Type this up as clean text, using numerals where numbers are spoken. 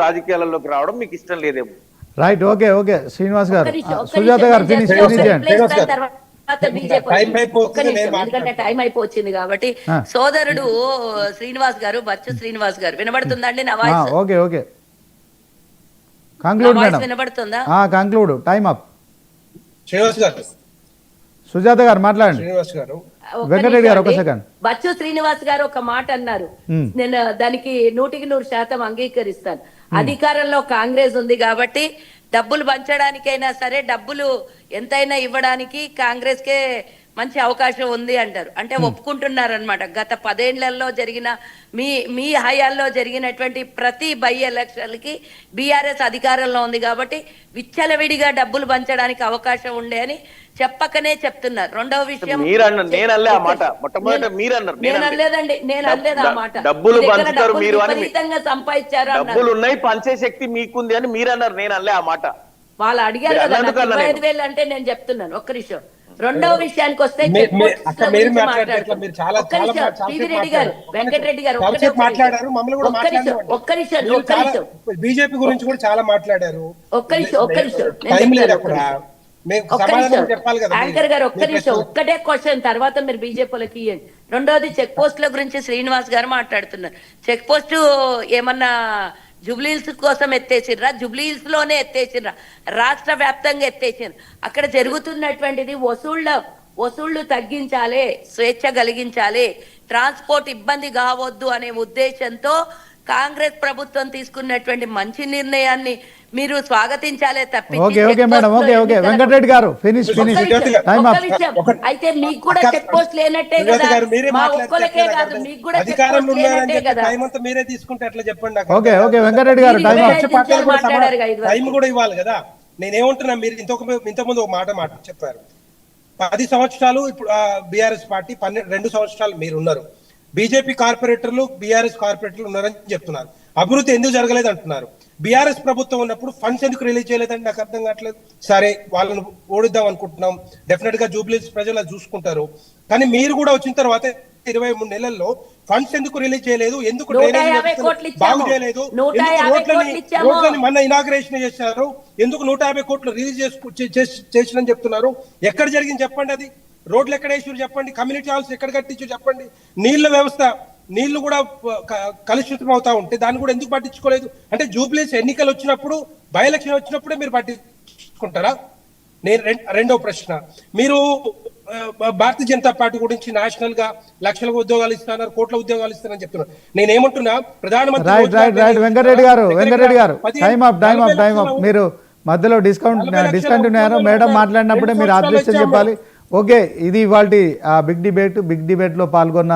రాజకీయాలలోకి రావడం మీకు ఇష్టం లేదేమో. Right, okay okay Srinivas garu, Sujatha గారు ఫినిష్ చేయండి. ఎందుకంటే టైం అయిపోయింది కాబట్టి సోదరుడు శ్రీనివాస్ గారు, బచ్చు శ్రీనివాస్ గారు వినబడుతుందండి నా voice? Okay okay conclude madam. వినబడుతుందా? Conclude, time up. Srinivas garu, Sujatha గారు మాట్లాడండి. శ్రీనివాస్ గారు, వెంకటరెడ్డి గారు ఒక సెకండ్. బచ్చు శ్రీనివాస్ గారు ఒక మాట అన్నారు, నేను దానికి 100% అంగీకరిస్తాను. అధికారంలో కాంగ్రెస్ ఉంది కాబట్టి డబ్బులు పంచడానికైనా సరే, డబ్బులు ఎంతైనా ఇవ్వడానికి కాంగ్రెస్ కే మంచి అవకాశం ఉంది అంటారు. అంటే ఒప్పుకుంటున్నారు అనమాట. గత 10 ఏళ్లలో జరిగిన మీ హయాల్లో జరిగినటువంటి ప్రతి బై ఎలక్షన్లకి బీఆర్ఎస్ అధికారంలో ఉంది కాబట్టి విచ్చలవిడిగా డబ్బులు పంచడానికి అవకాశం ఉండే అని చెప్పకనే చెప్తున్నారు. రెండవ విషయం, నేను అనలేదండి, నేను అనలేదు ఆ మాట. డబ్బులు విపరీతంగా సంపాదించారు, డబ్బులు ఉన్నాయి, పంచే శక్తి మీకుంది అని మీరు అన్నారు. నేను అనలే ఆ మాట. వాళ్ళు అడిగారు కదా 25,000 అంటే నేను చెప్తున్నాను. ఒక్క నిమిషం. రెండవ విషయానికి వస్తే పివిరెడ్డి గారు, వెంకటరెడ్డి గారు మాట్లాడారు, మమ్మల్ని కూడా మాట్లాడారు. ఒక్క నిమిషం, బీజేపీ గురించి కూడా చాలా మాట్లాడారు. ఒక్క నిమిషం యాంకర్ గారు, ఒక్క నిమిషం, ఒక్కటే క్వశ్చన్, తర్వాత మీరు బీజేపీలకి ఇవ్వండి. రెండోది చెక్ పోస్టుల గురించి శ్రీనివాస్ గారు మాట్లాడుతున్నారు. చెక్ పోస్ట్ ఏమన్నా జూబ్లీహిల్స్ కోసం ఎత్తేసిర్రా? జూబ్లీహిల్స్ లోనే ఎత్తేసిర్రా? రాష్ట్ర వ్యాప్తంగా ఎత్తేసిర్రు. అక్కడ జరుగుతున్నటువంటిది వసూళ్లు తగ్గించాలి, స్వేచ్ఛ కలిగించాలి, ట్రాన్స్పోర్ట్ ఇబ్బంది కావద్దు అనే ఉద్దేశంతో కాంగ్రెస్ ప్రభుత్వం తీసుకున్నటువంటి మంచి నిర్ణయాన్ని మీరు స్వాగతించాలే తప్పించి. వెంకటరెడ్డి గారు ఫినిష్. అయితే మీకు కూడా చెక్ పోస్ట్ లేనట్టే కదా, మా ఒక్కలకే కాదు, మీకు కూడా చెక్ పోస్ట్ లేనట్టే కదా. మీరే తీసుకుంటే ఎట్లా చెప్పండి. వెంకటరెడ్డి గారు టైం కూడా ఇవ్వాలి కదా. నేనేమంటున్నా, మీరు ఇంతకుముందు ఒక మాట చెప్పారు. 10 సంవత్సరాలు ఇప్పుడు బీఆర్ఎస్ పార్టీ, 2 సంవత్సరాలు మీరు ఉన్నారు. బీజేపీ కార్పొరేటర్లు, బీఆర్ఎస్ కార్పొరేటర్లు ఉన్నారని చెప్తున్నారు. అభివృద్ధి ఎందుకు జరగలేదు అంటున్నారు. బీఆర్ఎస్ ప్రభుత్వం ఉన్నప్పుడు ఫండ్స్ ఎందుకు రిలీజ్ చేయలేదని నాకు అర్థం కావట్లేదు. సరే, వాళ్ళను ఓడిద్దాం అనుకుంటున్నాం, డెఫినెట్ గా జూబ్లీహిల్స్ ప్రజలు చూసుకుంటారు. కానీ మీరు కూడా వచ్చిన తర్వాత 23 నెలల్లో ఫండ్స్ ఎందుకు రిలీజ్ చేయలేదు? ఎందుకు బాగు చేయలేదు? రోడ్లని మొన్న ఇనాగ్రేషన్ చేశారు, ఎందుకు 150 కోట్లు రిలీజ్ చేసినని చెప్తున్నారు? ఎక్కడ జరిగింది చెప్పండి. అది రోడ్లు ఎక్కడ వేసారు చెప్పండి, కమ్యూనిటీ హాల్స్ ఎక్కడ కట్టించారు చెప్పండి. నీళ్ల వ్యవస్థ, నీళ్లు కూడా కలుషితం అవుతా ఉంటే దాన్ని కూడా ఎందుకు పట్టించుకోలేదు? అంటే జూబ్లీహిల్స్ ఎన్నికలు వచ్చినప్పుడు, బై ఎలక్షన్ వచ్చినప్పుడే మీరు పట్టించుకుంటారా? నేను రెండో ప్రశ్న, మీరు భారతీయ జనతా పార్టీ గురించి నేషనల్ గా లక్షల ఉద్యోగాలు ఇస్తున్నారు, కోట్ల ఉద్యోగాలు ఇస్తారని చెప్తున్నారు. నేనేమంటున్నా, ప్రధానమంత్రి వెంకటరెడ్డి గారు టైం అప్. మీరు మధ్యలో డిస్కంటిన్యూ అయ్యారు. మేడం మాట్లాడినప్పుడే మీరు ఆబ్జెక్షన్ చెప్పాలి. ఓకే, ఇది ఇవాల్టి బిగ్ డిబేట్ లో పాల్గొన్న